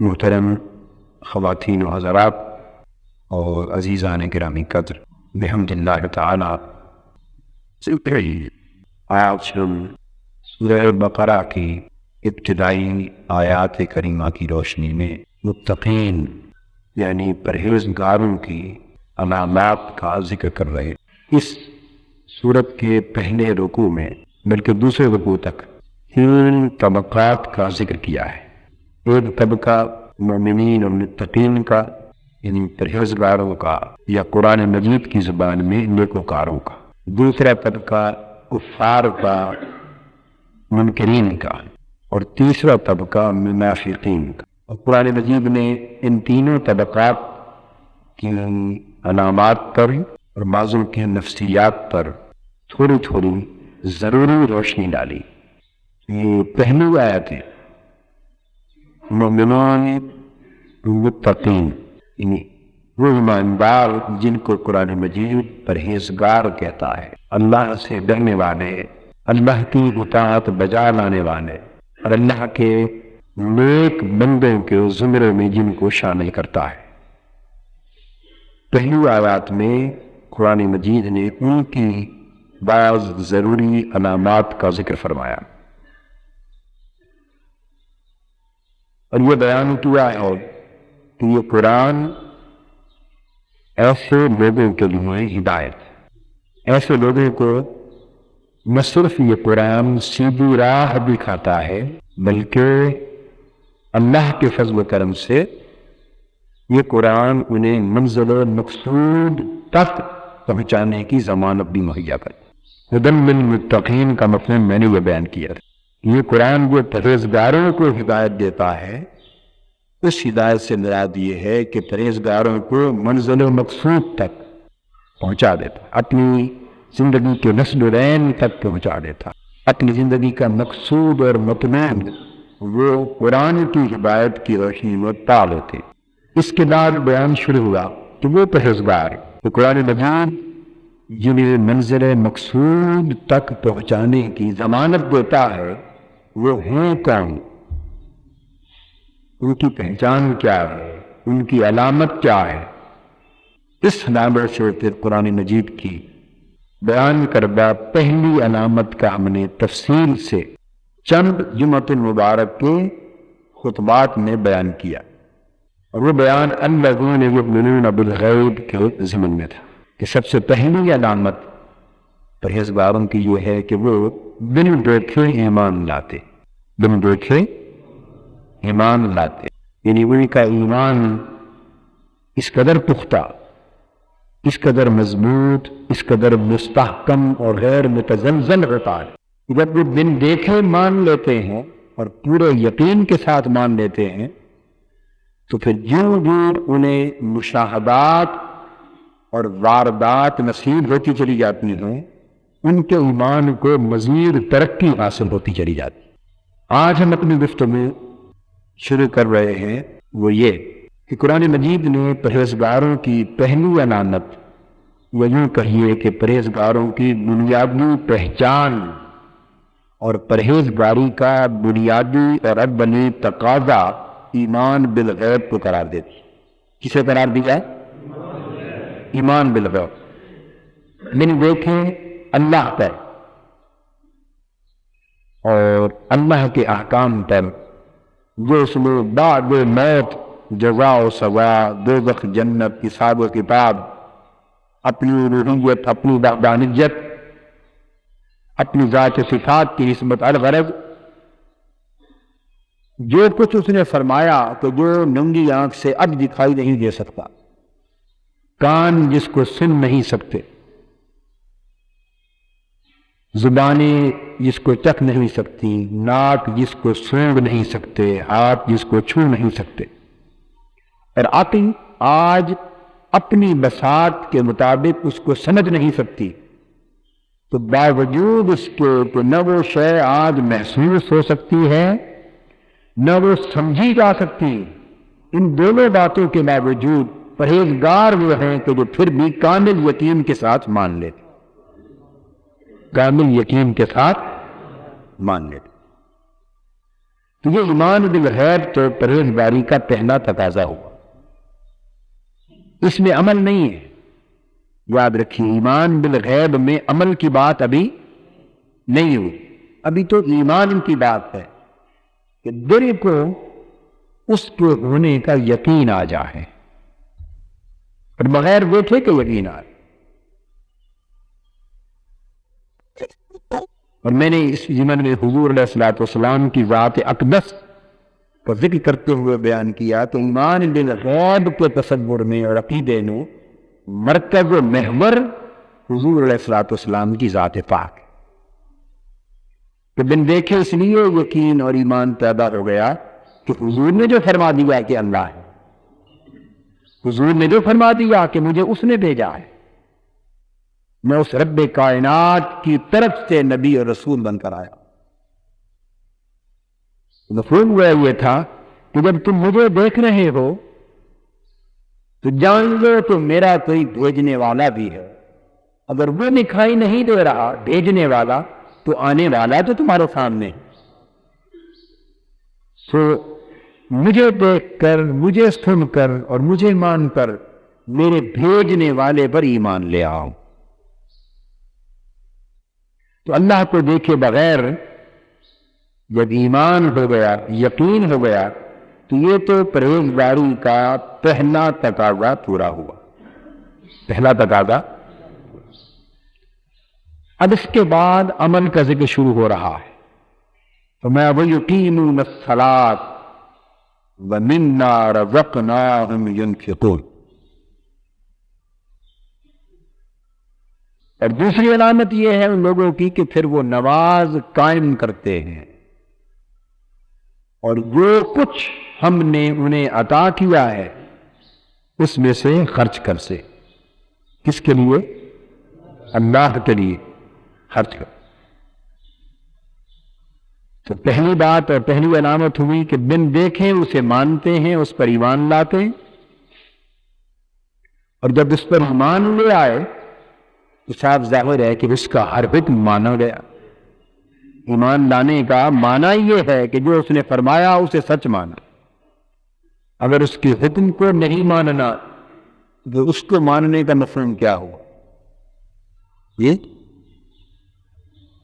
محترم خواتین و حضرات اور عزیزان گرامی قدر، بحمد اللہ تعالی آج ہم سورہ بقرہ کی ابتدائی آیات کریمہ کی روشنی میں متقین یعنی پرہیزگاروں کی علامات کا ذکر کر رہے ہیں۔ اس سورت کے پہلے رکوع میں بلکہ دوسرے رکوع تک 3 طبقات کا ذکر کیا ہے۔ ایک طبقہ مومنین اور متقین کا یعنی پرہیزگاروں کا یا قرآن مجید کی زبان میں نیکوکاروں کا، دوسرا طبقہ کفار کا، منکرین کا، اور تیسرا طبقہ منافقین کا۔ اور قرآن مجید نے ان تینوں طبقات کی علامات پر اور بعضوں کی نفسیات پر تھوڑی تھوڑی ضروری روشنی ڈالی۔ یہ پہلی آیت ہے مومنون متقین، یعنی وہ ایماندار جن کو قرآن مجید پرہیزگار کہتا ہے، اللہ سے ڈرنے والے، اللہ کی اطاعت بجا لانے والے اور اللہ کے نیک بندوں کے زمرے میں جن کو شامل کرتا ہے۔ پہلی آیات میں قرآن مجید نے ان کی بعض ضروری علامات کا ذکر فرمایا اور یہ بیان کیا ہے کہ یہ قرآن ایسے لوگوں کے لیے ہدایت، ایسے لوگوں کو نہ صرف یہ قرآن سیدھی راہ دکھاتا ہے بلکہ اللہ کے فضل و کرم سے یہ قرآن انہیں منزل مقصود تک پہنچانے کی ضمانت بھی مہیا کرتا ہے۔ ہدی للمتقین کا مطلب میں نے وہ بیان کیا تھا۔ یہ قرآن وہ پرہیزگاروں کو ہدایت دیتا ہے، اس ہدایت سے مراد یہ ہے کہ پرہیزگاروں کو منزل مقصود تک پہنچا دیتا، اپنی زندگی کے نسل العین تک پہنچا دیتا، اپنی زندگی کا مقصود اور مطمئن وہ قرآن کی ہدایت کی روشنی میں پا لیتے۔ اس کے بعد بیان شروع ہوا کہ وہ پرہیزگار تو قرآن مجید جنہیں منزل مقصود تک پہنچانے کی ضمانت دیتا ہے وہ ہیں کون، ان کی پہچان کیا ہے، ان کی علامت کیا ہے۔ اس علامت سے قرآن مجید کی بیان کردہ پہلی علامت کا ہم نے تفصیل سے چند جمعۃ المبارک کے خطبات میں بیان کیا، اور وہ بیان الذین یؤمنون بالغیب کے ضمن میں تھا کہ سب سے پہلی علامت پرہیزگاروں کی یہ ہے کہ وہ بن دیکھے ایمان لاتے، بن دیکھے ایمان لاتے، یعنی ان کا ایمان اس قدر پختہ، اس قدر مضبوط، اس قدر مستحکم اور غیر متزلزل ہوتا ہے۔ جب وہ بن دیکھے مان لیتے ہیں اور پورے یقین کے ساتھ مان لیتے ہیں تو پھر جو انہیں مشاہدات اور واردات نصیب ہوتی چلی جاتی ہیں ان کے ایمان کو مزید ترقی حاصل ہوتی چلی جاتی۔ آج ہم اپنی گفتگو شروع کر رہے ہیں وہ یہ کہ قرآن مجید نے پرہیزگاروں کی پہلی علامت وہ یوں کہیے کہ پرہیزگاروں کی بنیادی پہچان اور پرہیزگاری کا بنیادی اور اولین تقاضا ایمان بالغیب کو قرار دیتی۔ کسے قرار دیا ہے؟ ایمان بالغیب، من دیکھیں اللہ پر اور اللہ کے احکام پر، جو اس میں بعد موت جزا و سزا، دوزخ جنت، حساب و کتاب، اپنی الوہیت، اپنی وحدانیت، اپنی ذات صفات کی نسبت الغرض، جو کچھ اس نے فرمایا تو جو ننگی آنکھ سے اب دکھائی نہیں دے سکتا، کان جس کو سن نہیں سکتے، زبانیں جس کو چکھ نہیں سکتی، ناک جس کو سونگھ نہیں سکتے، ہاتھ جس کو چھو نہیں سکتے، اور عقل آج اپنی بساط کے مطابق اس کو سمجھ نہیں سکتی، تو باوجود اس کے کہ نہ وہ شے آج محسوس ہو سکتی ہے نہ وہ سمجھی جا سکتی، ان دونوں باتوں کے باوجود پرہیزگار وہ ہیں کہ وہ پھر بھی کامل یقین کے ساتھ مان لیتے، کامل یقین کے ساتھ مان لیتے۔ تو یہ ایمان بالغیب تو پرہیزگاری کا پہلا تقاضا ہوا، اس میں عمل نہیں ہے۔ یاد رکھیے ایمان بالغیب میں عمل کی بات ابھی نہیں ہوئی، ابھی تو ایمان کی بات ہے کہ دل کو اس کے ہونے کا یقین آ جائے، اور بغیر دیکھے کہ یقین آئے۔ اور میں نے اس ضمن میں حضور علیہ الصلوۃ والسلام کی ذات اقدس کا ذکر کرتے ہوئے بیان کیا تو ایمان بالغیب کے تصور میں اور عقیدے میں مرکز و محور حضور علیہ الصلوۃ والسلام کی ذات پاک ہے کہ بن دیکھے اس لیے یقین اور ایمان پیدا ہو گیا کہ حضور نے جو فرما دیا کہ اللہ ہے، حضور نے جو فرما دیا کہ مجھے اس نے بھیجا ہے، میں اس رب کائنات کی طرف سے نبی اور رسول بن کر آیا۔ مفہوم ہوئے تھا کہ جب تم مجھے دیکھ رہے ہو تو جان لو تو میرا کوئی بھیجنے والا بھی ہے، اگر وہ دکھائی نہیں دے رہا بھیجنے والا تو آنے والا تو تمہارے سامنے۔ تو مجھے دیکھ کر، مجھے سن کر اور مجھے مان کر میرے بھیجنے والے پر ایمان لے آؤ۔ تو اللہ کو دیکھے بغیر جب ایمان ہو گیا، یقین ہو گیا، تو یہ تو پرہیزگاری کا پہلا تقاضا پورا ہوا، پہلا تقاضا۔ اب اس کے بعد عمل کا ذکر شروع ہو رہا ہے، فَمَا وَيُقِيمُونَ الصَّلَاةَ وَمِمَّا رَزَقْنَاهُمْ يُنْفِقُونَ۔ اور دوسری علامت یہ ہے ان لوگوں کی کہ پھر وہ نماز قائم کرتے ہیں، اور جو کچھ ہم نے انہیں عطا کیا ہے اس میں سے خرچ کر سے۔ کس کے لیے؟ اللہ کے لیے خرچ کر۔ تو پہلی بات اور پہلی علامت ہوئی کہ بن دیکھیں اسے مانتے ہیں، اس پر ایمان لاتے ہیں، اور جب اس پر ایمان لے آئے تو صاحب ظاہر ہے کہ اس کا ہر حکم مانا گیا۔ ایمان لانے کا معنی یہ ہے کہ جو اس نے فرمایا اسے سچ مانا، اگر اس کے حکم کو نہیں ماننا تو اس کو ماننے کا مفہوم کیا ہوا؟ یہ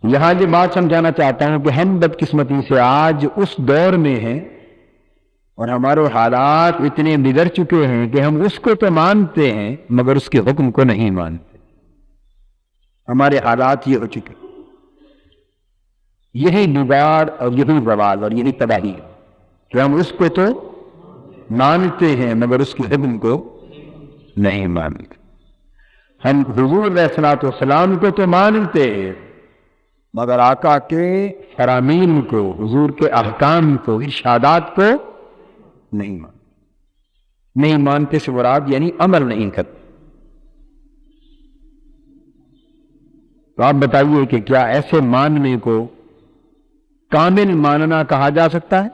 یہاں یہ بات سمجھانا چاہتا ہوں کہ ہم بدقسمتی سے آج اس دور میں ہیں اور ہمارے حالات اتنے بگڑ چکے ہیں کہ ہم اس کو تو مانتے ہیں مگر اس کے حکم کو نہیں مانتے۔ ہمارے حالات یہ ہو چکے، یہی بگاڑ اور یہی زوال اور یہی تباہی ہے کہ ہم اس کو تو مانتے ہیں مگر اس کے حکم کو نہیں مانتے۔ ہم حضور علیہ الصلوۃ والسلام کو تو مانتے ہیں مگر آقا کے فرامین کو، حضور کے احکام کو، ارشادات کو نہیں مانتے۔ نہیں مانتے سے مراد یعنی عمل نہیں کرتے۔ تو آپ بتائیے کہ کیا ایسے ماننے کو کامل ماننا کہا جا سکتا ہے؟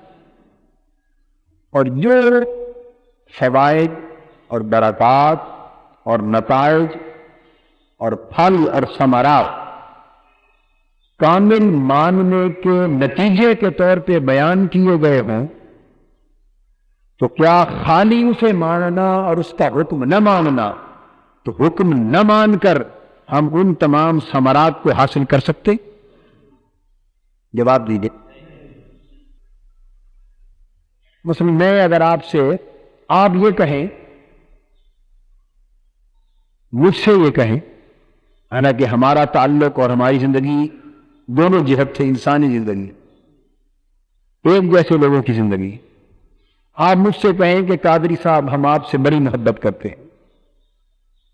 اور جو فوائد اور برکات اور نتائج اور پھل اور ثمرات کامل ماننے کے نتیجے کے طور پہ بیان کیے گئے ہوں تو کیا خالی اسے ماننا اور اس کا حکم نہ ماننا، تو حکم نہ مان کر ہم ان تمام ثمرات کو حاصل کر سکتے؟ جواب دیجیے۔ مثلا میں اگر آپ سے آپ یہ کہیں، مجھ سے یہ کہیں، حالانکہ ہمارا تعلق اور ہماری زندگی دونوں جہت سے انسانی زندگی، ایک جیسے لوگوں کی زندگی، آپ مجھ سے کہیں کہ قادری صاحب ہم آپ سے بڑی محبت کرتے ہیں،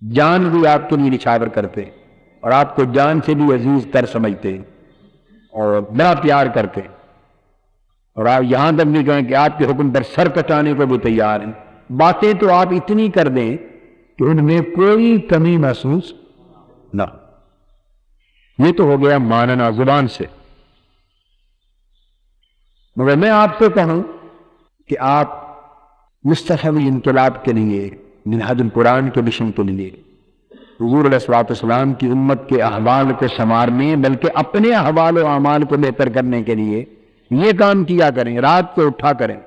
جان بھی آپ کے لیے نچھاور کرتے ہیں، اور آپ کو جان سے بھی عزیز تر سمجھتے ہیں اور بڑا پیار کرتے ہیں، اور آپ یہاں تک بھی کہیں کہ آپ کے حکم پر سر کٹانے کو بھی تیار ہیں۔ باتیں تو آپ اتنی کر دیں کہ ان میں کوئی کمی محسوس نہ۔ یہ تو ہو گیا ماننا زبان سے۔ مگر میں آپ سے کہوں کہ آپ مستحوی انقلاب کے لیے، منہاج القرآن کے مشن کے لیے، حضور علیہ الصلوۃ والسلام کی امت کے احوال کو سنوارنے بلکہ اپنے احوال و اعمال کو بہتر کرنے کے لیے یہ کام کیا کریں، رات کو اٹھا کریں،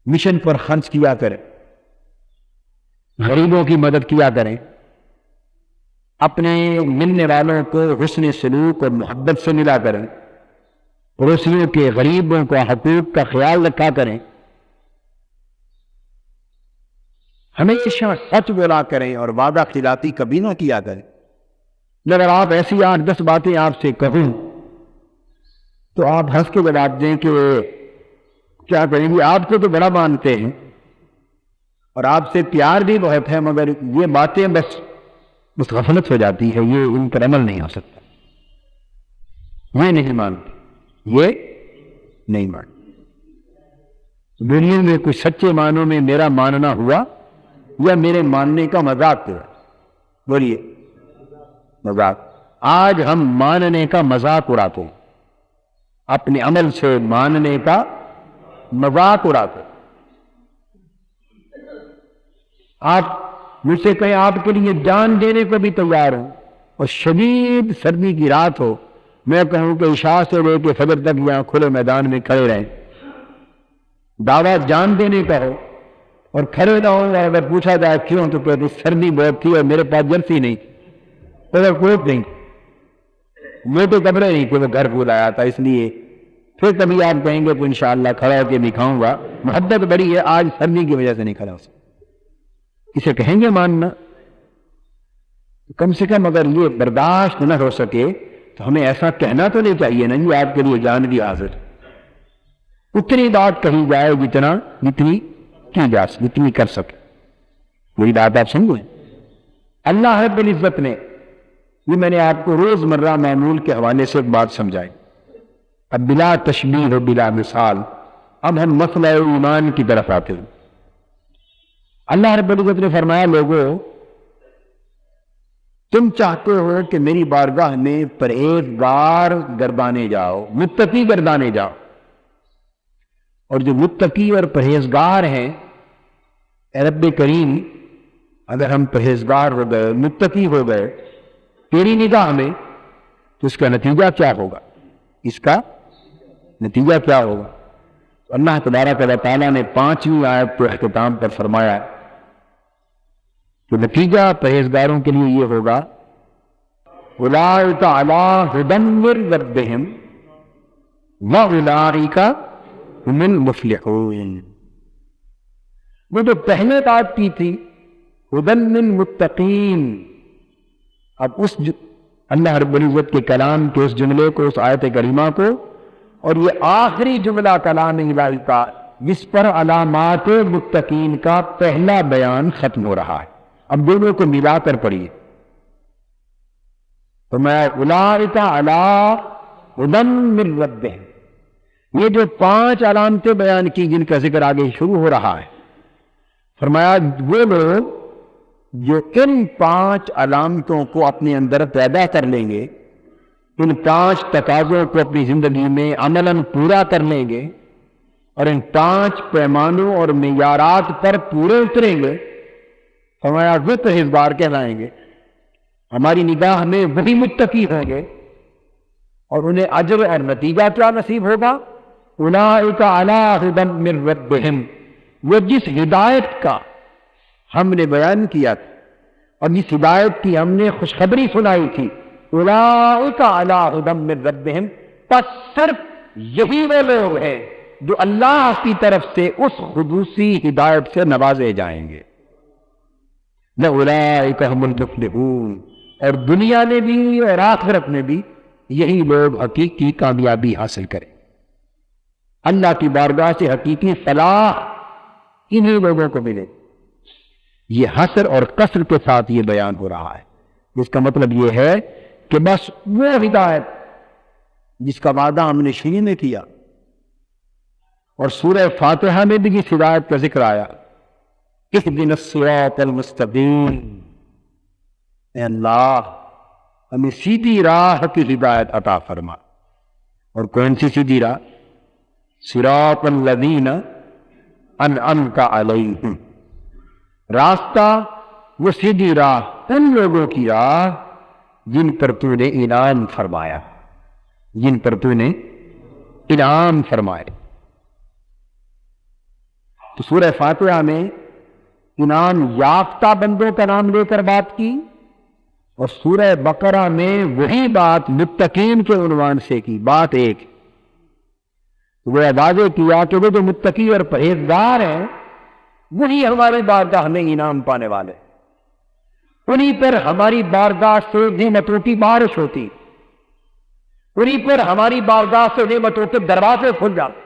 مشن پر خرچ کیا کریں، غریبوں کی مدد کیا کریں، اپنے ملنے والوں کو حسن سلوک اور محبت سے ملا کریں، پڑوسیوں کے غریبوں کو حقوق کا خیال رکھا کریں، ہمیشہ سچ بولا کریں اور وعدہ خلافی کبھی نہ کیا کریں۔ اگر آپ ایسی 8-10 باتیں آپ سے کہوں تو آپ ہنس کے جواب دیں کہ کیا کریں گے، آپ کو تو بڑا مانتے ہیں اور آپ سے پیار بھی بہت ہے، مگر یہ باتیں بس غفلت ہو جاتی ہے، یہ ان پر عمل نہیں ہو سکتا، یہ نہیں مانتے، یہ نہیں مانتے۔ دنیا میں کچھ سچے معنوں میں میرا ماننا ہوا یا میرے ماننے کا مذاق ہوا؟ بولیے، مذاق۔ آج ہم ماننے کا مذاق اڑاتے ہیں، اپنے عمل سے ماننے کا مذاق اڑاتے ہیں۔ آپ مجھ سے کہیں آپ کے لیے جان دینے کو بھی تیار ہوں اور شدید سردی کی رات ہو، میں کہوں کہ عشاء سے لے کے فجر تک یہاں کھلے میدان میں کھڑے رہیں، دعویٰ جان دینے کا ہو اور کھڑے نہ ہو، اگر پوچھا جائے کیوں تو کہتے سردی بہت تھی اور میرے پاس جرسی نہیں، کوٹ نہیں، میں تو کپڑے نہیں کوئی گھر بھول آیا تھا، اس لیے پھر کبھی آپ کہیں گے تو انشاءاللہ کھڑا ہو کے دکھاؤں گا، محبت بڑی ہے، آج سردی کی وجہ سے نہیں کھڑا ہو سکتا، اسے کہیں گے ماننا کم سے کم۔ اگر یہ برداشت نہ ہو سکے تو ہمیں ایسا کہنا تو نہیں چاہیے نا جی آپ کے لیے جان بھی حاضر، اتنی بات کہی جائے جتنی کی جا سکے، جتنی کر سکے، وہی بات آپ سمجھیں۔ اللہ رب العزت نے یہ میں نے آپ کو روزمرہ معمول کے حوالے سے ایک بات سمجھائی، اب بلا تشبیہ و بلا مثال اب ہم مسئلہ ایمان کی طرف آتے ہیں۔ اللہ رب العزت نے فرمایا لوگوں تم چاہتے ہو کہ میری بارگاہ میں پرہیزگار گردانے جاؤ، متقی گردانے جاؤ، اور جو متقی اور پرہیزگار ہیں اے رب کریم اگر ہم پرہیزگار ہو گئے، متقی ہو گئے تیری نگاہ میں تو اس کا نتیجہ کیا ہوگا؟ اس کا نتیجہ کیا ہوگا؟ تو اللہ تبارک و تعالیٰ نے 5ویں آیت پر اختتام پر فرمایا تو نتیجہ پرہیزگاروں کے لیے یہ ہوگا اولئک علی ھدی من ربہم واولئک هم المفلحون۔ وہ جو پہلے بات کی تھی ھدی للمتقین، اب اس اللہ رب العزت کے کلام کے اس جملے کو، اس آیت کریمہ کو، اور یہ آخری جملہ کلام الہی کا جس پر علامات متقین کا پہلا بیان ختم ہو رہا ہے، اب دونوں کو ملا کر پڑھیے تو میں اولئک علی ھدی من ربہم، یہ جو 5 علامتیں بیان کی جن کا ذکر آگے شروع ہو رہا ہے، فرمایا وہ لوگ جو ان 5 علامتوں کو اپنے اندر پیدا کر لیں گے، ان 5 تقاضوں کو اپنی زندگی میں عملاً پورا کر لیں گے اور ان 5 پیمانوں اور معیارات پر پورے اتریں گے، فرمایا وہ پرہیزگار کہلائیں گے، ہماری نگاہ میں وہی متقی ہوں گے، اور انہیں اجر اور نتیجہ کیا نصیب ہوگا؟ اولئک علی ھدی من ربہم، وہ جس ہدایت کا ہم نے بیان کیا تھا اور جس ہدایت کی ہم نے خوشخبری سنائی تھی، اولئک علی ھدی من ربہم، پس صرف یہی وہ لوگ ہیں جو اللہ کی طرف سے اس خصوصی ہدایت سے نوازے جائیں گے، اولئک ھم المفلحون، اور دنیا میں بھی اور آخرت میں بھی یہی لوگ حقیقی کامیابی حاصل کریں، اللہ کی بارگاہ سے حقیقی فلاح انہی لوگوں کو ملے۔ یہ حصر اور قصر کے ساتھ یہ بیان ہو رہا ہے، جس کا مطلب یہ ہے کہ بس وہ ہدایت جس کا وعدہ ہم نے شروع میں کیا، اور سورہ فاتحہ میں بھی جس ہدایت کا ذکر آیا اهدنا الصراط المستقیم، اے اللہ ہمیں سیدھی راہ کی ہدایت عطا فرما، اور کون سی سیدھی راہ؟ صراط الذین انعمت علیہم، راستہ وہ سیدھی راہ ان لوگوں کی راہ جن پر تو نے انعام فرمایا، جن پر تو نے انعام فرمائے۔ تو سورہ فاتحہ میں انعام یافتہ بندوں کا نام لے کر بات کی، اور سورہ بقرہ میں وہی بات متقین کے عنوان سے کی، بات ایک۔ وہ واضح کیا کہ وہ جو متقی اور پرہیزگار ہیں وہی ہماری بارگاہ میں انعام پانے والے، انہی پر ہماری بارگاہ سے نعمتوں کی بارش ہوتی، انہی پر ہماری بارگاہ سے نعمتوں کے دروازے کھل جاتے۔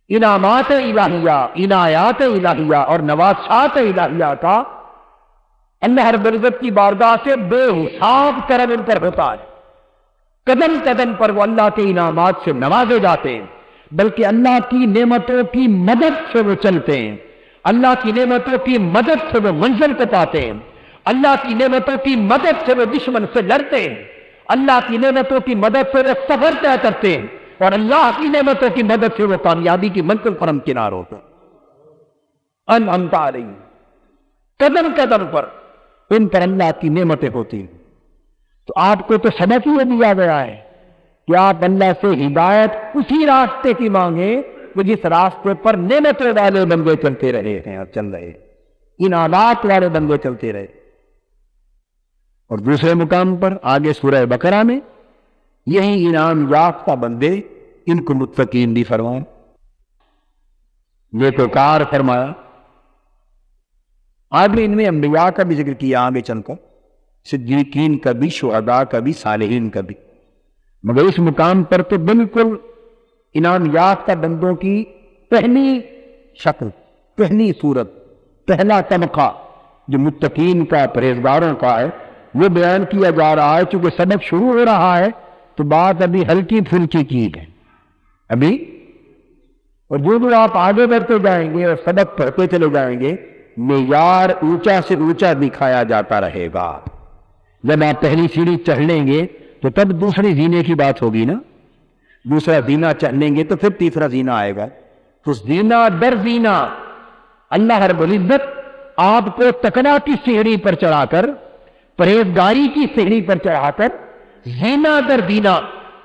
انعامات الہیہ، عنایات الہیہ اور نوازشات الہیہ کا اللہ رب العزت کی بارگاہ سے بے حساب کرم ان پر ہوتا ہے۔ قدم قدم پر وہ اللہ کے انعامات سے نوازے جاتے ہیں، بلکہ اللہ کی نعمتوں کی مدد سے وہ چلتے ہیں، اللہ کی نعمتوں کی مدد سے وہ منزل پہ پاتے ہیں، اللہ کی نعمتوں کی مدد سے وہ دشمن سے لڑتے ہیں، اللہ کی نعمتوں کی مدد سے وہ سفر طے کرتے ہیں، اور اللہ کی نعمتوں کی مدد سے وہ کامیابی کی منزل پر ہمکنار ہوتے ہیں۔ انعمت علیہم، قدم قدم پر ان پر اللہ کی نعمتیں ہوتی ہیں۔ تو آپ کو تو سبق یہ دیا گیا ہے کہ آپ اللہ سے ہدایت اسی راستے کی مانگیں وہ جس راستے پر نعمتیں والے بندے چلتے رہے ہیں اور چل رہے، انعامات والے بندے چلتے رہے۔ اور دوسرے مقام پر آگے سورہ بقرہ میں یہی انعام یافتہ بندے ان کو متقین بھی فرمائیں، نیکوکار فرمایا۔ آگے ان میں انبیاء کا بھی ذکر کیا، آگے چل کر صدیقین کا بھی، شہداء کا بھی، صالحین کا بھی، مگر اس مقام پر تو بالکل انعام یافتہ بندوں کی پہلی شکل، پہلی صورت، پہلا طبقہ جو متقین کا، پرہیزگاروں کا ہے وہ بیان کیا جا رہا ہے۔ چونکہ سبق شروع ہو رہا ہے تو بات ابھی ہلکی پھلکی کی ہے ابھی، اور جو آپ آگے بڑھتے جائیں گے اور سبق پڑھتے چلے جائیں گے معیار اونچا سے اونچا دکھایا جاتا رہے گا۔ جب آپ پہلی سیڑھی چڑھ لیں گے تو تب دوسری زینے کی بات ہوگی نا، دوسرا زینہ چڑھ لیں گے تو پھر تیسرا زینہ آئے گا۔ تو زینہ در زینہ اللہ رب العزت آپ کو تقویٰ کی سیڑھی پر چڑھا کر، پرہیزگاری کی سیڑھی پر چڑھا کر زینہ در زینہ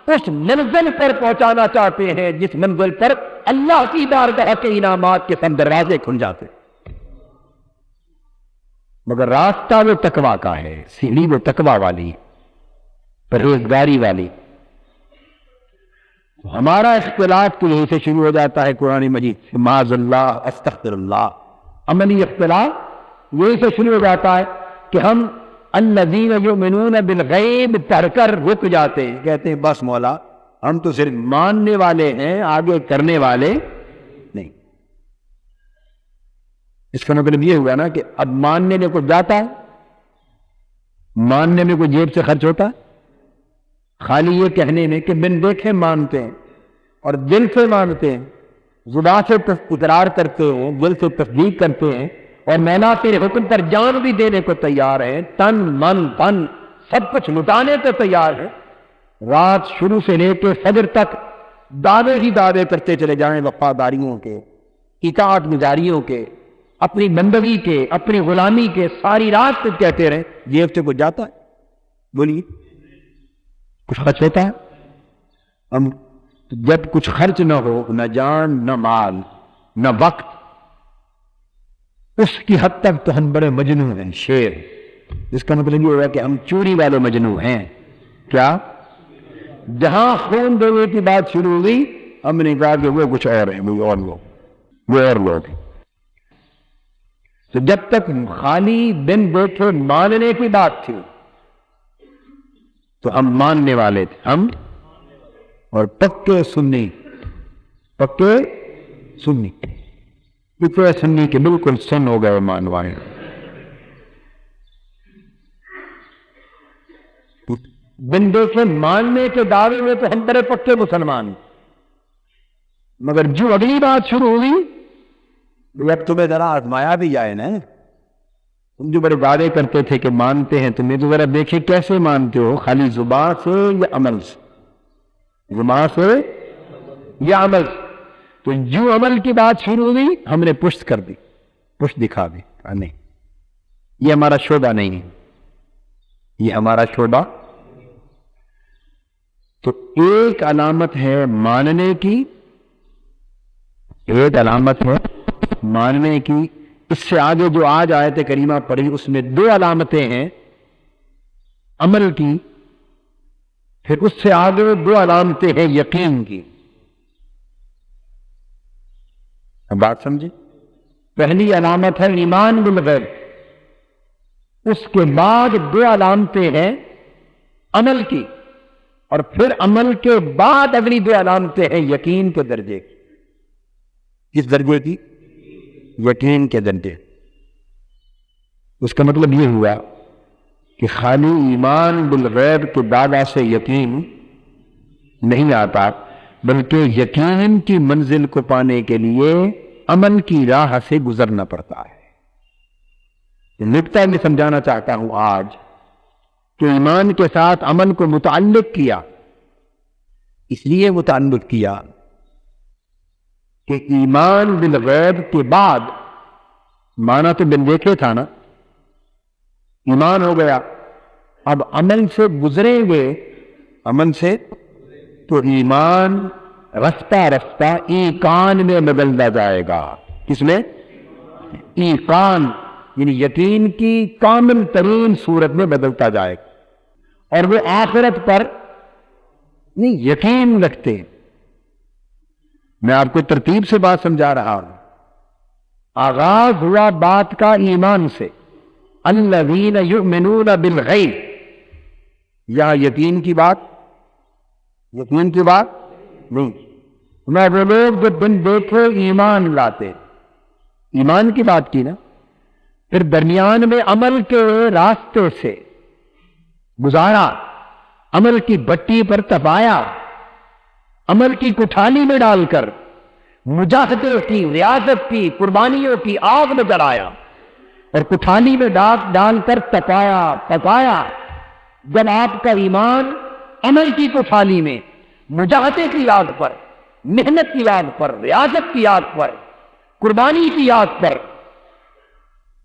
اس منزل پر پہنچانا چاہتے ہیں جس منزل پر اللہ کی بارگاہ کے انعامات کے سب دروازے کھل جاتے، مگر راستہ وہ تقویٰ کا ہے، سیڑھی وہ تقویٰ والی، پرہیزگاری والی۔ ہمارا اختلاف تو یہیں سے شروع ہو جاتا ہے قرآن مجید سے، معاذ اللہ، استغفر اللہ۔ عملی اختلاف یہیں سے شروع ہو جاتا ہے کہ ہم الذین یؤمنون بالغیب پڑھ کر رک جاتے ہیں، کہتے ہیں بس مولا ہم تو صرف ماننے والے ہیں، آگے کرنے والے نہیں۔ اس کا مطلب یہ ہوا نا کہ اب ماننے میں کچھ جاتا ہے، ماننے میں کوئی جیب سے خرچ ہوتا ہے؟ خالی یہ کہنے میں کہ بن دیکھے مانتے ہیں اور دل سے مانتے ہیں، زبان سے اقرار کرتے ہیں، دل سے تصدیق کرتے ہیں، اور مولا تیرے حکم پر جان بھی دینے کو تیار ہے، تن من تن سب کچھ لٹانے کو تیار ہے۔ رات شروع سے لے کے فجر تک دعوے ہی دعوے کرتے چلے جائیں وفاداریوں کے، اطاعت گزاریوں کے، اپنی بندگی کے، اپنی غلامی کے، ساری رات تک کہتے رہے، جیب سے کچھ جاتا ہے؟ بولیے کچھ خرچ ہوتا ہے؟ ہم جب کچھ خرچ نہ ہو، نہ جان نہ مال نہ وقت، اس کی حد تک تو ہم بڑے مجنون ہیں، شیر۔ اس کا مطلب یہ ہوا کہ ہم چوری والے مجنون ہیں۔ کیا؟ جہاں خون دینے کی بات شروع ہوئی ہم نے کہا کہ وہ کچھ اور ہیں، وہ اور لوگ ہیں۔ تو جب تک خالی دن بیٹھے ماننے کی بات تھی تو ہم ماننے والے تھے، ہم اور پکے سنی، پکے سنی، اتنے سنی کہ بالکل سن ہو گئے مانوائے۔ بن دیکھے ماننے کے دعوے میں تو ہم بڑے پکے مسلمان، مگر جو اگلی بات شروع ہوئی اب تمہیں ذرا آزمایا بھی جائے نا، تم جو بڑے وعدے کرتے تھے کہ مانتے ہیں، تمہیں تو ذرا دیکھے کیسے مانتے ہو، خالی زبان سے یا عمل سے، زبان سے یا عمل سے۔ تو جو عمل کی بات شروع ہوئی ہم نے پشت کر دی، پشت دکھا دی، نہیں یہ ہمارا شعبہ نہیں ہے، یہ ہمارا شعبہ۔ تو ایک علامت ہے ماننے کی، ایک علامت ہے ماننے کی، اس سے آگے جو آج آیت کریمہ پڑھی اس میں دو علامتیں ہیں عمل کی، پھر اس سے آگے دو علامتیں ہیں یقین کی۔ اب بات سمجھے؟ پہلی علامت ہے ایمان بالغیب، اس کے بعد دو علامتیں ہیں عمل کی، اور پھر عمل کے بعد اگلی دو علامتیں ہیں یقین کے درجے کی۔ کس درجے کی؟ یقین کے درجے۔ اس کا مطلب یہ ہوا کہ خالی ایمان بالغیب کے دعویٰ سے یقین نہیں آتا، بلکہ یقین کی منزل کو پانے کے لیے عمل کی راہ سے گزرنا پڑتا ہے۔ نکتہ میں سمجھانا چاہتا ہوں آج کہ ایمان کے ساتھ عمل کو متعلق کیا، اس لیے متعلق کیا کہ ایمان بالغیب کے بعد مانا تو بن دیکھے تھا نا، ایمان ہو گیا، اب عمل سے گزریں گے، عمل سے تو ایمان رفتہ رفتہ ایقان میں بدلتا جائے گا۔ کس میں؟ ایقان، یعنی یقین کی کامل ترین صورت میں بدلتا جائے گا، اور وہ آخرت پر نہیں یقین رکھتے ہیں۔ میں آپ کو ترتیب سے بات سمجھا رہا ہوں۔ آغاز ہوا بات کا ایمان سے، الذین یؤمنون بالغیب، یہاں یقین کی بات، یقین کی بات نہیں، میں وہ لوگ جو بن دیکھے ایمان لاتے، ایمان کی بات کی نا، پھر درمیان میں عمل کے راستے سے گزارا، عمل کی بٹی پر تپایا، عمل کی کٹھالی میں ڈال کر مجاہدے کی، ریاضت کی، قربانیوں کی آگ میں جلایا، اور کٹھالی میں ڈال کر تپایا۔ جب آپ کا ایمان عمل کی کٹھالی میں مجاہدے کی آگ پر، محنت کی آگ پر، ریاضت کی آگ پر، قربانی کی آگ پر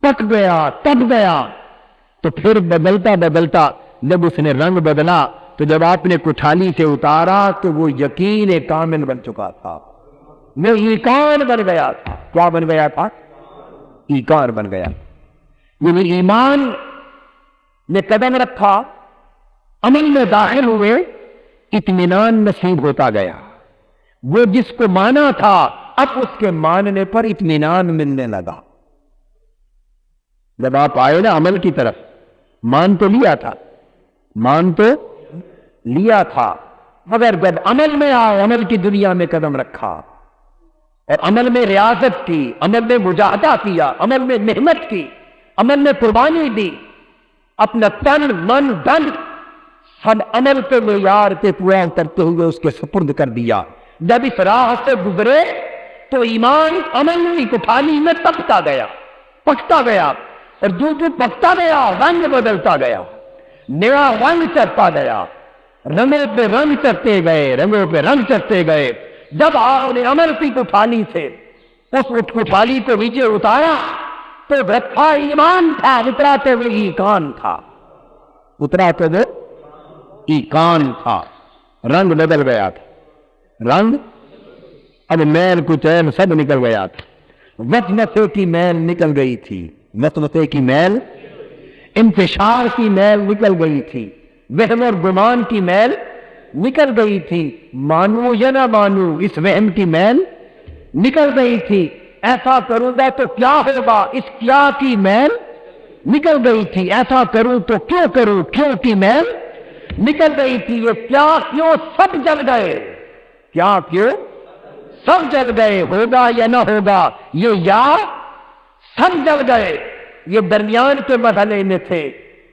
پک گیا، تپ گیا، تو پھر بدلتا بدلتا جب اس نے رنگ بدلا، تو جب آپ نے کٹھالی سے اتارا تو وہ یقین کامل بن چکا تھا، وہ ایقان بن گیا تھا۔ کیا بن گیا تھا؟ ایقان بن گیا۔ یہ ایمان نے قدم رکھا، عمل میں داخل ہوئے، اطمینان نصیب ہوتا گیا۔ وہ جس کو مانا تھا اب اس کے ماننے پر اطمینان ملنے لگا۔ جب آپ آئے نا عمل کی طرف، مان تو لیا تھا، مان تو لیا تھا، مگر جب عمل میں آئے، عمل کی دنیا میں قدم رکھا اور عمل میں ریاضت کی، عمل میں مجاہدہ کیا، عمل میں محنت کی، عمل میں قربانی دی، اپنا تن من دن ہر عمل کے معیار پہ پورا کرتے ہوئے اس کے سپرد کر دیا۔ جب اس راہ سے گزرے تو ایمان عمل کی کٹھالی میں پکتا گیا، پکتا گیا، اور جو پکتا گیا رنگ بدلتا گیا، نیا رنگ چڑھتا گیا، رنگوں پہ رنگ چڑھتے گئے، رنگوں پہ رنگ چڑھتے گئے۔ جب آپ نے عمل کی کٹھالی سے اس کٹھالی کو نیچے اتارا تو رکھا ایمان تھا، اتراتے ہوئے ایقان تھا، اتراتے ہوئے ایقان تھا، رنگ بدل گیا تھا، رنگ اب میل کچیل سب نکل گیا تھا، وسوسے کی میل نکل گئی تھی، وسوسے کی میل، انتشار کی میل نکل گئی تھی، وہم اور گمان کی میل نکل گئی تھی، مانو یا نہ مانو اس وہم کی میل نکل گئی تھی، ایسا کروں گا تو کیا ہوگا اس کیا کی میل نکل گئی تھی، ایسا کروں تو کیوں کروں کیوں کی میل نکل گئی تھی۔ وہ کیا کیوں سب جل گئے، کیا کیوں سب جل گئے، ہوگا یا نہ ہوگا یہ یا سب جل گئے۔ یہ درمیان کے مرحلے میں تھے،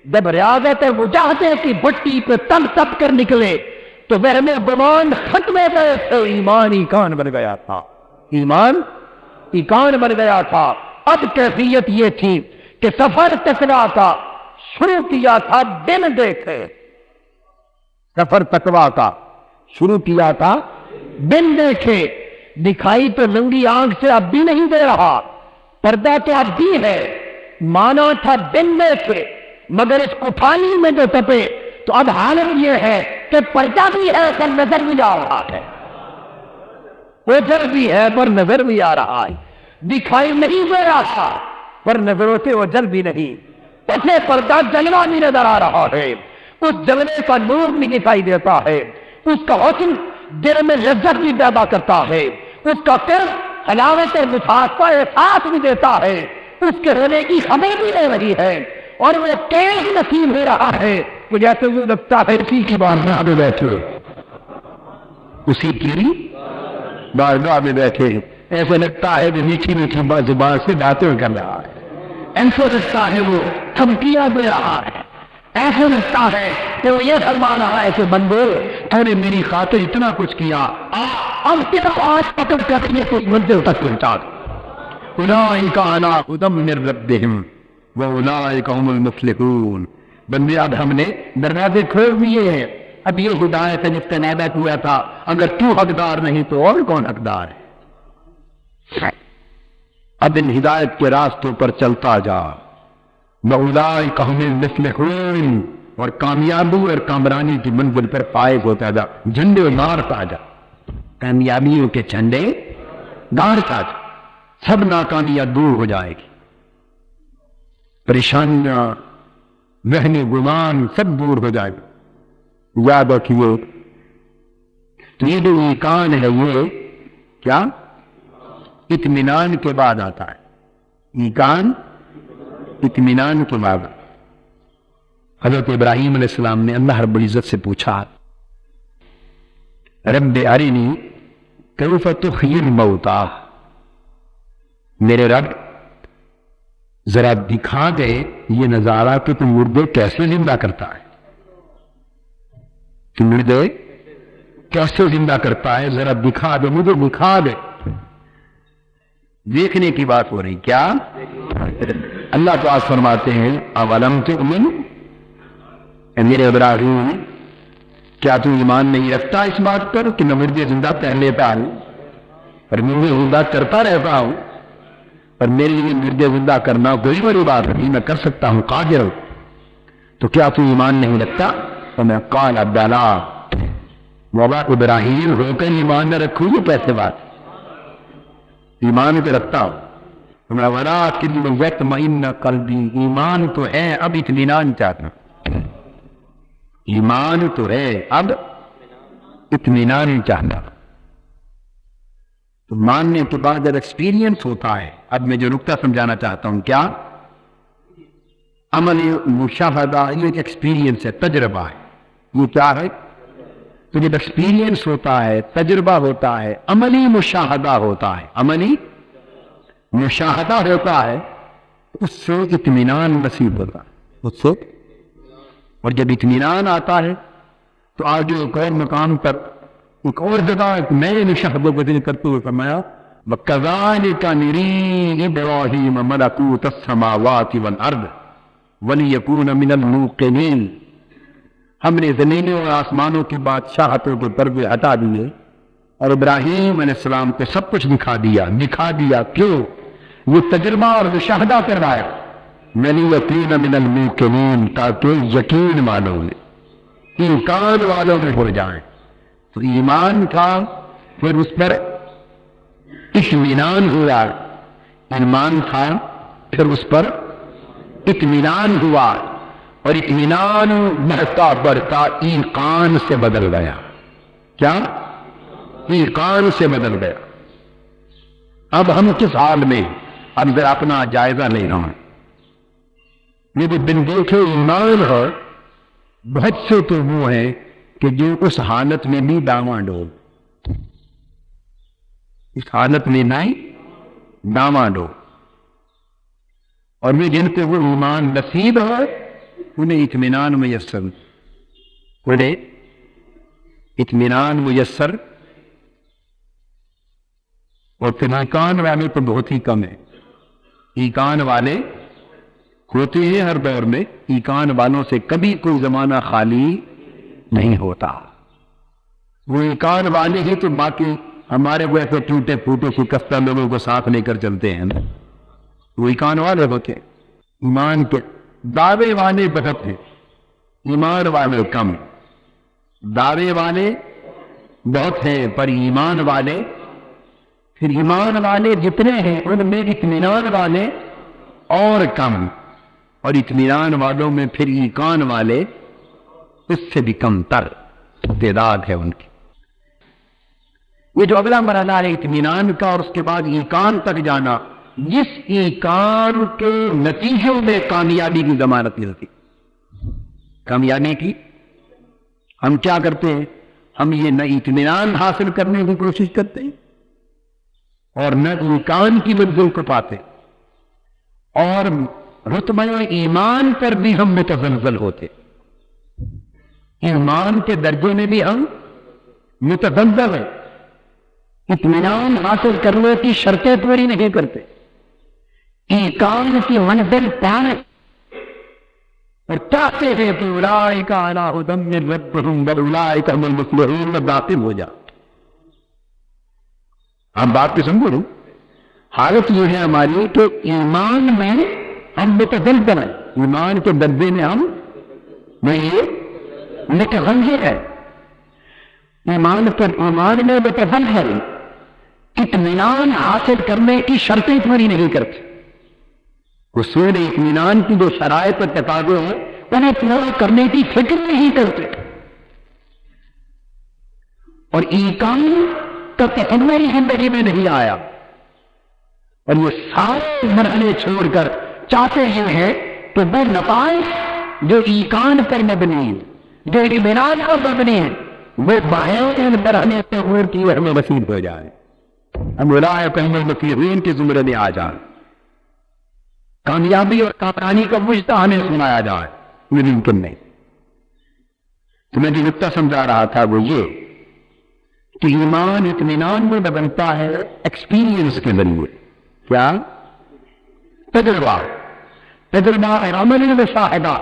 جب ریاضت مجاہدے کی بٹی پہ تپ تپ کر نکلے تو وہم گمان ختم ہو گئے تھے، ایمان ایقان بن گیا تھا، ایمان ایقان بن گیا تھا۔ اب کیفیت یہ تھی کہ سفر تقویٰ کا شروع کیا تھا بن دیکھے، سفر تقویٰ کا شروع کیا تھا بن دیکھے، دکھائی تو ننگی آنکھ سے اب بھی نہیں دے رہا، پردہ تو اب بھی ہے، مانا تھا بن دیکھے، مگر اس کٹھالی میں جو تپے تو اب حالت یہ ہے کہ پردہ بھی ہے پر نظر بھی آ رہا ہے، اوجل بھی ہے پر نظر بھی آ رہا ہے، دکھائی نہیں دے رہا تھا پر نظروں سے اوجل بھی نہیں، ایسے پردہ جلنا بھی نظر آ رہا ہے، اس جلنے کا نور بھی دکھائی دیتا ہے، اس کا حسن دل میں لذت بھی پیدا کرتا ہے، اس کا قرب حلاوت مٹھاس کا احساس بھی دیتا ہے، اس کے رہنے کی ہمیں بھی دے رہی ہے، اور وہ تیز نصیب ہو رہا ہے، وہ جیسے وہ لگتا ہے اسی کی بارگاہ میں بیٹھے، اسی کی بارگاہ میں بیٹھے، ایسے لگتا ہے کہ میٹھی میٹھی زبان سے باتیں کر رہا ہے، ایسے لگتا ہے وہ دھمکیاں دے رہا ہے، ایسے لگتا ہے کہ وہ یہ فرما رہا ہے کہ بندے تو نے میری خاطر اتنا کچھ کیا، اب صرف آج پکڑ کر یہ کچھ منزل تک پہنچا دو۔ اولئک علی ھدی من ربہم واولئک ھم المفلحون۔ بندے اب ہم نے دروازے کھول دیے ہیں، اب یہ ہدایت ہے جس کا نیبت ہوا تھا، اگر تو حقدار نہیں تو اور کون حقدار ہے؟ اب ان ہدایت کے راستوں پر چلتا جا، وَأُولَٰئِكَ هُمُ الْمُفْلِحُونَ، اور کامیابی اور کامرانی کی منزل پر فائز ہوتا جا، جھنڈے گارتا جا، کامیابیوں کے جھنڈے گارتا جا، سب ناکامیاں دور ہو جائے گی، پریشانیاں وہن گمان سب دور ہو جائے گی۔ یاد رکھیے تو یہ جو ایقان ہے وہ کیا اطمینان کے بعد آتا ہے، ایقان اطمینان کے بعد۔ حضرت ابراہیم علیہ السلام نے اللہ رب العزت سے پوچھا، رب ارنی کیف تحیی الموتیٰ، میرے رب ذرا دکھا دے یہ نظارہ کہ تم مردے کیسے زندہ کرتا ہے، تم مردے کیسے زندہ کرتا ہے، ذرا دکھا دے، مجھے دکھا دے۔ دیکھنے کی بات ہو رہی، کیا اللہ تعالیٰ فرماتے ہیں اولم تؤمن، اے میرے ابراہیم کیا تو ایمان نہیں رکھتا اس بات پر کہ میں مردے زندہ کر لیتا ہوں اور مردے زندہ کرتا رہتا ہوں، پر میرے لیے مردے زندہ کرنا کوئی بڑی بات نہیں، میں کر سکتا ہوں، قادر ہوں، تو کیا تو ایمان نہیں رکھتا؟ تو میں قال بلا، بابا ابراہیم ہو کر ایمان نہ رکھوں گی پیسے بات، ایمان پہ رکھتا ہوں، میں ولیکن یطمئن قلبی، ایمان تو ہے اب اطمینان چاہتا ہوں، ایمان تو ہے اب اطمینان چاہتا ہوں۔ تو ماننے کے بعد جب ایکسپیرینس ہوتا ہے، اب میں جو نقطہ سمجھانا چاہتا ہوں، کیا عمل مشاہدہ یہ ایک ایکسپیرینس ہے، تجربہ ہے، یہ کیا ہے؟ تو جب ایکسپیرینس ہوتا ہے، تجربہ ہوتا ہے، عملی مشاہدہ ہوتا ہے، عملی مشاہدہ ہوتا ہے، اس سے اطمینان نصیب ہوتا ہے، اس سے، اور جب اطمینان آتا ہے تو آگے ایک اور مقام پر ایک اور جگہ ایک نئے مشاہدے کو ذکر کرتے ہوئے فرمایا وَكَذَلِكَ نُرِي إِبْرَاهِيمَ مَلَكُوتَ السَّمَاوَاتِ وَالْأَرْضِ وَلِيَكُونَ مِنَ الْمُوقِنِينَ، ہم نے زمینوں اور آسمانوں کی بادشاہتوں کے پردے ہٹا دیے اور ابراہیم علیہ السلام کو سب کچھ دکھا دیا، کیوں؟ وہ تجربہ اور مشاہدہ کر رہا ہے، وَلِيَكُونَ مِنَ الْمُوقِنِينَ، تاکہ یقین والوں میں، انکار والوں میں ہو جائیں۔ تو ایمان تھا، پھر اس پر اطمینان ہوا، ایمان تھا پھر اس پر اطمینان ہوا، اور اطمینان بڑھتا بڑھتا ایقان سے بدل گیا، کیا؟ ایقان سے بدل گیا۔ اب ہم کس حال میں، اب ذرا اپنا جائزہ لے رہا ہوں، یہ جو بن دیکھے ایمان ہے، بہت سے تو وہ ہیں کہ جو اس حالت میں بھی داواں ڈول، اس حالت میں نہیں داواں ڈول، اور وہ جن پہ وہ ایمان نصیب ہے انہیں اطمینان میسر، انہیں اطمینان میسر، اور پھر ایقان والے تو بہت ہی کم ہے، ایقان والے ہوتے ہیں ہر دور میں، ایقان والوں سے کبھی کوئی زمانہ خالی نہیں ہوتا، وہ ایقان والے ہیں تو باقی ہمارے ویسے ٹوٹے پھوٹے شکستہ لوگوں کو ساتھ لے کر چلتے ہیں، وہ ایقان والے ہوتے ہیں، ایمان کے دعوے والے بہت ہیں، ایمان والے کم، دعوے والے بہت ہیں پر ایمان والے، پھر ایمان والے جتنے ہیں ان میں اطمینان والے اور کم، اور اطمینان والوں میں پھر ایقان والے اس سے بھی کم تر تعداد ہے ان کی۔ یہ جو اگلا مرحلہ ہے اطمینان کا اور اس کے بعد ایقان تک جانا، جس ایقان کے نتیجے میں کامیابی کی ضمانت ملتی۔ کامیابی کی ہم کیا کرتے ہیں؟ ہم یہ نہ اطمینان حاصل کرنے کی کوشش کرتے ہیں اور نہ ایقان کی منزل کو پاتے، اور رتبہ ایمان پر بھی ہم متزلزل ہوتے، ایمان کے درجے میں بھی ہم متزلزل ہیں، اطمینان حاصل کرنے کی شرطیں پوری نہیں کرتے، ایقان کی منزل پانے اور چاہتے ہیں کہ اولئک علی ھدی من ربہم واولئک ھم المفلحون میں داخل ہو جا۔ اب بات کو سمجھو نا، حالت یہ ہے ہماری کہ ایمان میں ہم متزلزل ہیں، ایمان کے درجے میں ہم متغیر ہے، ایمان پر ایمان میں متزلزل، اطمینان حاصل کرنے کی شرطیں پوری نہیں کرتے، حصول اطمینان کی جو شرائط اور تقاضے ہیں انہیں پورا کرنے کی فکر نہیں کرتے، اور ایقان تو میری زندگی میں نہیں آیا، اور یہ سارے مرحلے چھوڑ کر چاہتے ہیں کہ وہ نتائج جو ایقان پر مبنی ہیں، جو اطمینان پر مبنی ہیں، وہ باہر مرحلے سے عبور کی ہمیں نصیب ہو جائے، ہم اولئک ھم المفلحون کے زمرے میں آ جائیں، کامیابی اور کامرانی کا مجدہ ہمیں سنایا جائے، ممکن نہیں۔ تو میں جو نقطہ سمجھا رہا تھا وہ یہ کہ ایمان اطمینان میں بنتا ہے ایکسپیرینس کے ذریعے، کیا؟ تجربہ عملی مشاہدہ،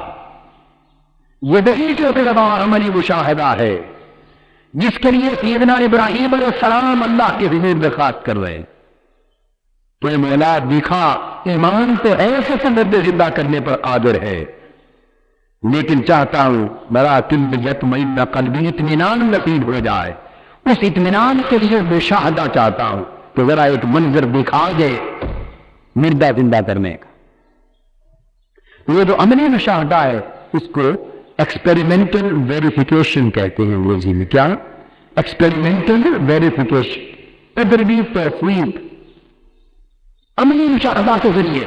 یہ وہی تجربہ عملی مشاہدہ ہے جس کے لیے سیدنا ابراہیم علیہ السلام اللہ کے حضور درخواست کر رہے ہیں کہ مولا دکھا، ایمان تو ایسے سند زندہ کرنے پر قادر ہے، لیکن چاہتا ہوں میرا قلب یطمئن قلبی، اطمینان نصیب ہو جائے، اس اطمینان کے لیے مشاہدہ چاہتا ہوں تو ذرا ایک منظر دکھا دے مردہ زندہ کرنے کا۔ یہ جو عملی مشاہدہ ہے اس کو ایکسپیریمنٹل ویریفیکیشن کہتے ہیں انگریزی میں، کیا؟ ایکسپیریمنٹل ویریفیکیشن، تجربی تحقیق، عملی مشاہدہ کے ذریعے،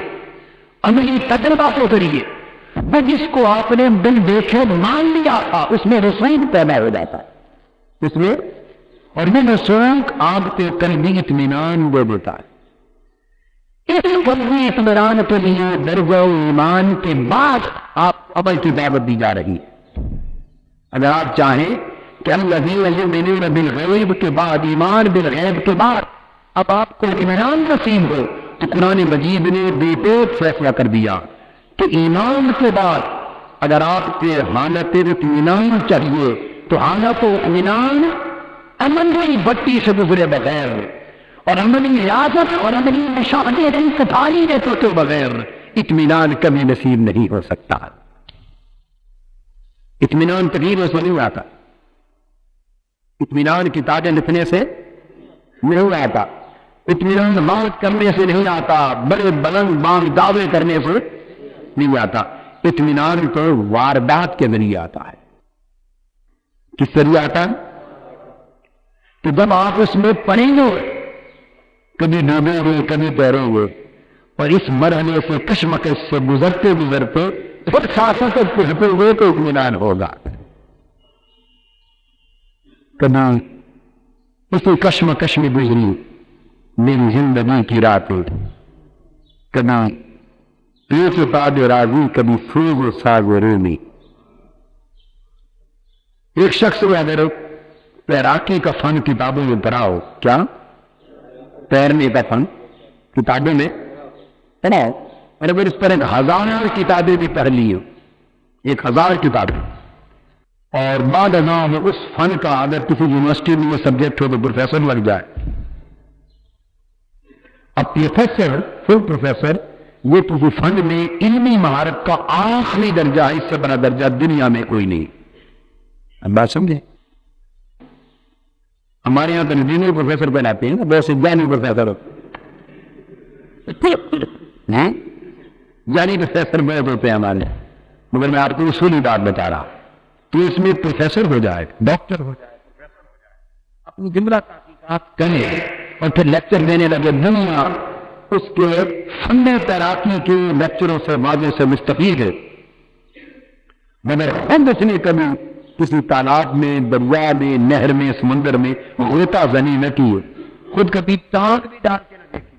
عملی تجربہ کے ذریعے وہ جس کو آپ نے دل دیکھے مان لیا تھا اس میں رسوخ پیدا ہو جاتا ہے، اس میں اور میں رسوخ آپ کے قلبی اطمینان وہ ہوتا ہے۔ اس قلبی اطمینان کے لیے درجہ ایمان کے بعد آپ عمل کی دعوت دی جا رہی ہے۔ اگر آپ چاہیں کہ الذین یؤمنون بالغیب کے بعد، ایمان بالغیب کے بعد اب آپ کو اطمینان نصیب ہو تو قرآن مجید نے بیٹوٹ فیصلہ کر دیا کہ ایمان کے بعد اگر آپ کے حالت اطمینان چاہیے تو حالت اطمینان عملی بٹی سے گزرے بغیر اور عملی ریاضت اور عملی مشاہدے انتفاعی کے بغیر اطمینان کبھی نصیب نہیں ہو سکتا۔ اطمینان تغیر سے نہیں آتا، اطمینان کی تاجیں لکھنے سے نہیں آتا، اطمینان بات کرنے سے نہیں آتا، بڑے بلند بانگ دعوے کرنے سے نہیں آتا، اطمینان تو واردات کے ذریعے آتا ہے۔ کس ذریعے آتا ہے؟ کہ جب آپ اس میں پڑیں گے، کبھی ڈوبے ہوئے کبھی تیرے ہوئے، اور اس مرحلے سے کشمکش سے گزرتے گزرتے پھر ساتھ پہنچتے ہوئے تو اطمینان ہوگا۔ کنا اس کشمکش میں گزری میری زندگی کی راتیں، کنا ایک بعد راضی کبھی سوگ و ساگ و رومی۔ ایک شخص کو اگر تیراکی کا فن کتابوں میں پڑھاؤ، کیا تیرنے کا فن کتابوں میں پڑھاؤ، اور اگر اس پر 1000 کتابیں بھی پڑھ لی ہو، 1000 کتابیں، اور بعد ازاں اس فن کا اگر کسی یونیورسٹی میں یہ سبجیکٹ ہو تو پروفیسر لگ جائے، اب پروفیسر فل پروفیسر یہ کسی فن میں علمی مہارت کا آخری درجہ، اس سے بڑا درجہ دنیا میں کوئی نہیں۔ اب بات سمجھے؟ ہمارے یہاں تو انجینئر پروفیسر بناتے ہیں نا، بہت سے جانی پروفیسر جانی پروفیسر بڑے ہوتے ہیں ہمارے، مگر میں آپ کو اصولی بات بتا رہا، تو اس میں پروفیسر ہو جائے، ڈاکٹر ہو جائے، اپنی جملہ تحقیقات کرے اور پھر لیکچر دینے لگے، دنیا اس کے فن تیراکی کے لیکچروں سے واضح سے مستفید ہے، مگر اس نے کبھی کسی تالاب میں، دریا میں، نہر میں، سمندر میں غوطہ زنی نہ کی، خود کبھی ٹانگ بھی ڈال کے نہ دیکھی،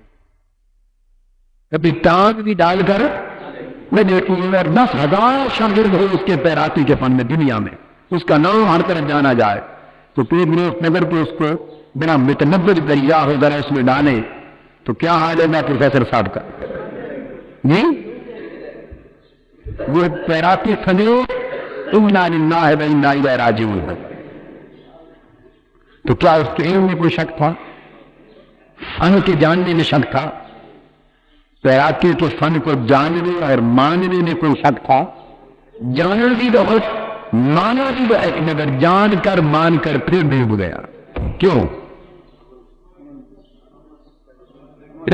کبھی ٹانگ بھی ڈال کر میں دیکھوں، 10,000 شاگرد ہو اس کے تیراکی کے فن میں دنیا میں، اس کا نام ہر طرف جانا جائے، تو پھر نظر کو اس کو بنا متنبر دریا ہو ذرا اس میں ڈالے تو کیا حال ہے میں پروفیسر صاحب کا؟ جی وہ تیراکی سنو انا للہ و انا الیہ راجعون ہے، تو کیا اس کے علم میں کوئی شک تھا؟ فن کے جاننے میں شک تھا؟ تیراکی کے فن کو جاننے اور ماننے میں کوئی شک تھا؟ جاننا بھی بہت، مانا بھی بہت، مگر جان کر مان کر پھر ڈوب گیا، کیوں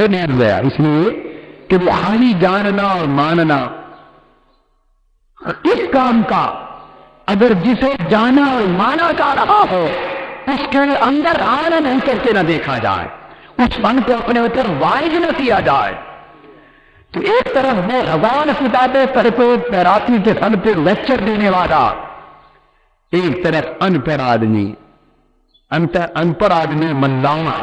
نہیں گیا؟ اس لیے کہ وہ خالی جاننا اور ماننا، اس کام کا اگر جسے جانا اور مانا جا رہا ہو اس کے اندر آنا نہیں کرتے نہ دیکھا جائے، اس فن کو اپنے اوپر وائز نہ کیا جائے، تو ایک طرف میں ہزار کتابیں پڑھ کے تیراکی کے فن پہ لیکچر دینے والا، ایک طرف ان پڑھ آدمی ملانا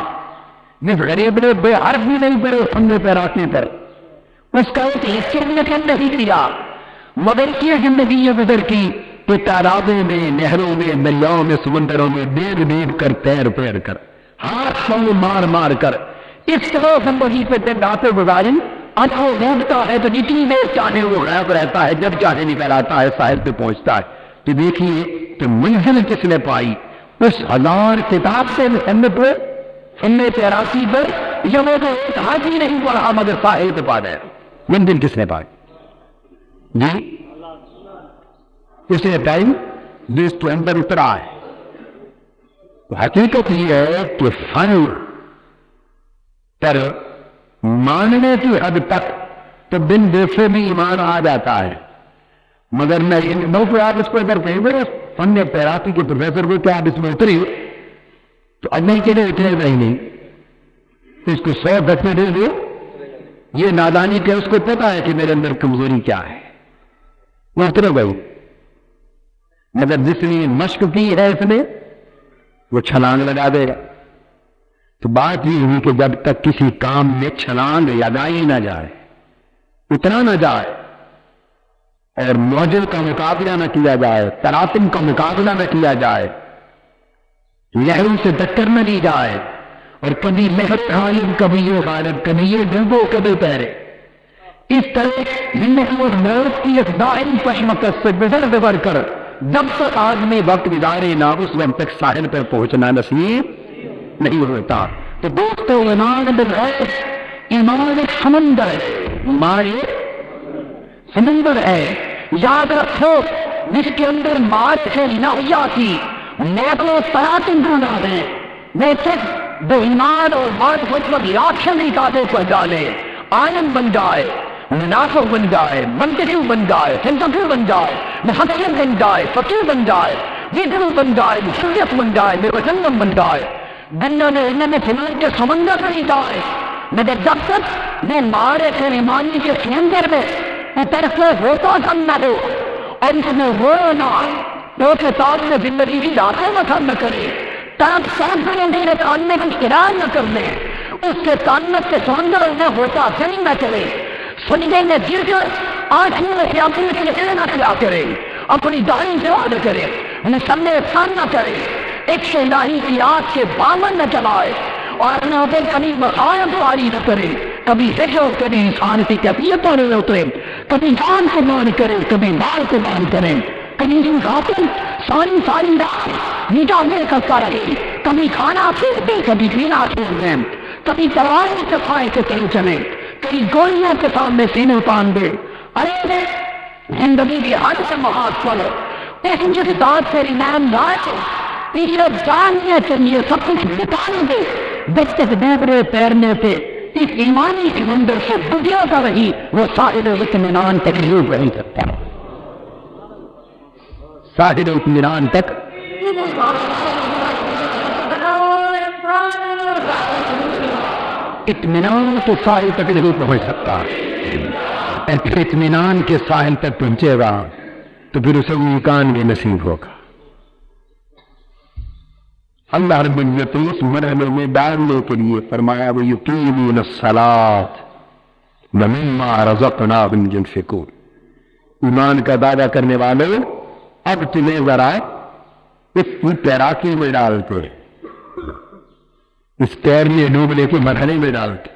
جس غریب نے بے حرف بھی نہیں پڑے فن تیراکی پر، اس کا ایک حصے نہیں دیا، مگر کی زندگی یہ گزر کی کہ تالابوں میں، نہروں میں، دریاؤں میں، سمندروں میں ڈیب ڈیب کر تیر پیر کر، ہاتھ پاؤں مار مار کر اس طرح زندگی پہ دن راتیں گزاریں، اب وہ ڈوبتا ہے تو جتنی دیر چاہے وہ غائب رہتا ہے، جب چاہے نکل آتا ہے، ساحل پہ پہنچتا ہے، تو دیکھیے کہ منزل کس نے پائی اس 1000 کتاب سے محنت ہوئے فن تیراکی پر، یہ وہ تو ایک ہاتھ ہی نہیں پڑھا مگر ساحل پہ پا گیا، منزل کس نے پائی؟ جی اس نے ٹائم جس تو اندر اترا ہے، تو حقیقت یہ ہے کہ فن پر ماننے کی حد تک تو بن دیکھے بھی ایمان آ جاتا ہے، مگر میں نو پہ آپ اس کو ادھر کہیں گے فن تیراکی کے پروفیسر کو کیا آپ اس میں اتری ہو تو اجنبی کے لیے اتنے نہیں، اس کو 100 بچے دے دے، یہ نادانی کہ اس کو پتا ہے کہ میرے اندر کمزوری کیا ہے، وہ اتر گئے، مگر جس نے مشق کی ہے اس نے وہ چھلانگ لگا دے گا، تو بات یہ ہوئی کہ جب تک کسی کام میں چھلانگ لگائی نہ جائے، اتنا نہ جائے اور موجل کا مقابلہ نہ کیا جائے، تراطم کا مقابلہ نہ کیا جائے، لہروں سے ٹکر نہ دی جائے، اور کبھی محنت غالب کبھی یہ غالب، کبھی یہ ڈبو کبھی پیرے، اس طرح محنت اور محنت کی ایک دائم کشمکش سے گزر کر جب تک آدمی وقت گزارے نہ اس وقت تک ساحل پر پہنچنا نصیب نہیں ہوتا۔ تو دوستو ایمان ہے، ایمان ایک سمندر ہے، ایمان ایک سمندر ہے، یاد رکھو جس کے اندر مات ہے نویا کی نیکو سراتن بنا دیں، میں صرف دو ایمان اور مات خود ریاکشن ہی کاتے کو ڈالے، آئین بن جائے، منافع بن جائے، منتقل بن جائے، سنتقل بن جائے، محقق بن جائے، فقیر بن جائے، ویدر بن جائے، شریعت بن جائے، میرے جنم بن جائے، دنوں نے انہیں میں فنان کے سمندر نہیں جائے، میں جب تک میں مارے تھے ایمانی کے سمندر میں میں طرفے ہوتا کم نہ ہو، اور اس میں وہ نہ کیونکہ تاج میں زندگی بھی داخل مکان نہ کرے، تاج صاحب کریں دینے کا آنے کا اشتراک نہ کر لے، اس کے تعلق کے سمندر میں ہوتا کہیں نہ کرے، سنگے میں گر کر آنکھوں میں خیاطی کے لیے نہ کیا کرے، اپنی دائیں سے وعدہ کرے، انہیں سامنے احسان نہ کرے، ایک سے الہی کی آگ کے بامن نہ چلائے، اور اپنے اوپر کبھی مخائب واری نہ کرے، کبھی حجو کبھی انسان کی کیفیتوں میں اترے، کبھی جان کو مان کرے، کبھی مال کو مان کرے، کبھی غافل ساری رات نجامے کرتا رہے، کبھی کھانا پھر دے، کبھی پینا چھوڑ دیں، کبھی دوائی صفائی کے کہیں چلے، کبھی گولیاں کے سامنے سینے تان دے، ارے زندگی کی حد سے محاذ کرو، لیکن جس ذات سے ایمان رائے یہ جاننے کے لیے سب کچھ نکال دے، جب تک ڈیبرے پیرنے پہ اس ایمانی سمندر سے دنیا کا رہی، وہ ساحل اطمینان تک ڈوب نہیں سکتا، ساحل اطمینان تک اطمینان کے ساحل تک نہیں پہنچ سکتا۔ پھر اطمینان کے ساحل تک پہنچے گا تو پھر اسے امکان بھی نصیب ہوگا۔ اللہ رب العزت اس مرحلے میں ڈالنے کے لیے فرمایا وَيُقِيمُونَ الصَّلَاةَ وَمِمَّا رَزَقْنَاهُمْ يُنْفِقُونَ، ایمان کا دعویٰ کرنے والے اب تمہیں ذرا اس کی تیراکی میں ڈالتے، اس تیرنے ڈوبنے کے مرحلے میں ڈالتے،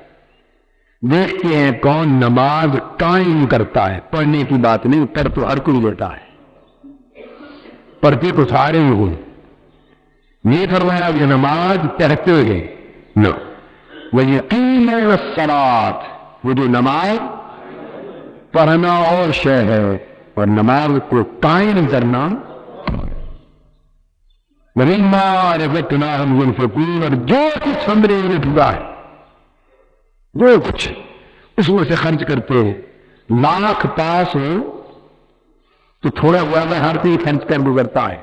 دیکھتے ہیں کون نماز قائم کرتا ہے۔ پڑھنے کی بات نہیں، کر تو ہر کوئی بیٹا ہے، پڑھتے تو سارے ہی ہوئے، یہ فرمایا کہ نماز پڑھتے ہوئے نو وَيُقِيمُونَ الصَّلَاةَ، وہ جو نماز پڑھنا اور شے ہے اور نماز کو قائم کرنا، وَمِمَّا رَزَقْنَاهُمْ يُنْفِقُونَ، اور جو کچھ ہم نے انہیں دیا ہے، جو کچھ اس میں سے خرچ کرتے ہیں، لاکھ پاس ہو تو تھوڑا زیادہ ہر کوئی خرچ کر گزرتا ہے،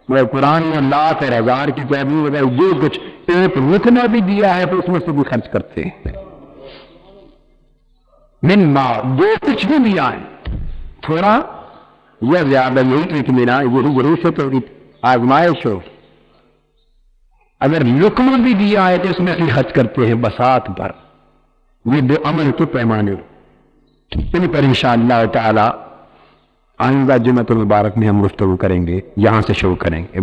وہ قرآن میں لاکھ اور ہزار کی تعبیر ہے، جو کچھ ایک رتنا بھی دیا ہے تو اس میں سے بھی خرچ کرتے ہیں۔ مما، جو کچھ بھی دیا ہے، تھوڑا یا زیادہ نہیں، اطمینان غروست اور آزمائش ہو، اگر لقمہ بھی دیا ہے تو اس میں سے خرچ کرتے ہیں بساط پر، یہ بے عمل تو پیمانے ان پر انشاءاللہ تعالی آئندہ جمعۃ المبارک میں ہم گفتگو کریں گے، یہاں سے شروع کریں گے۔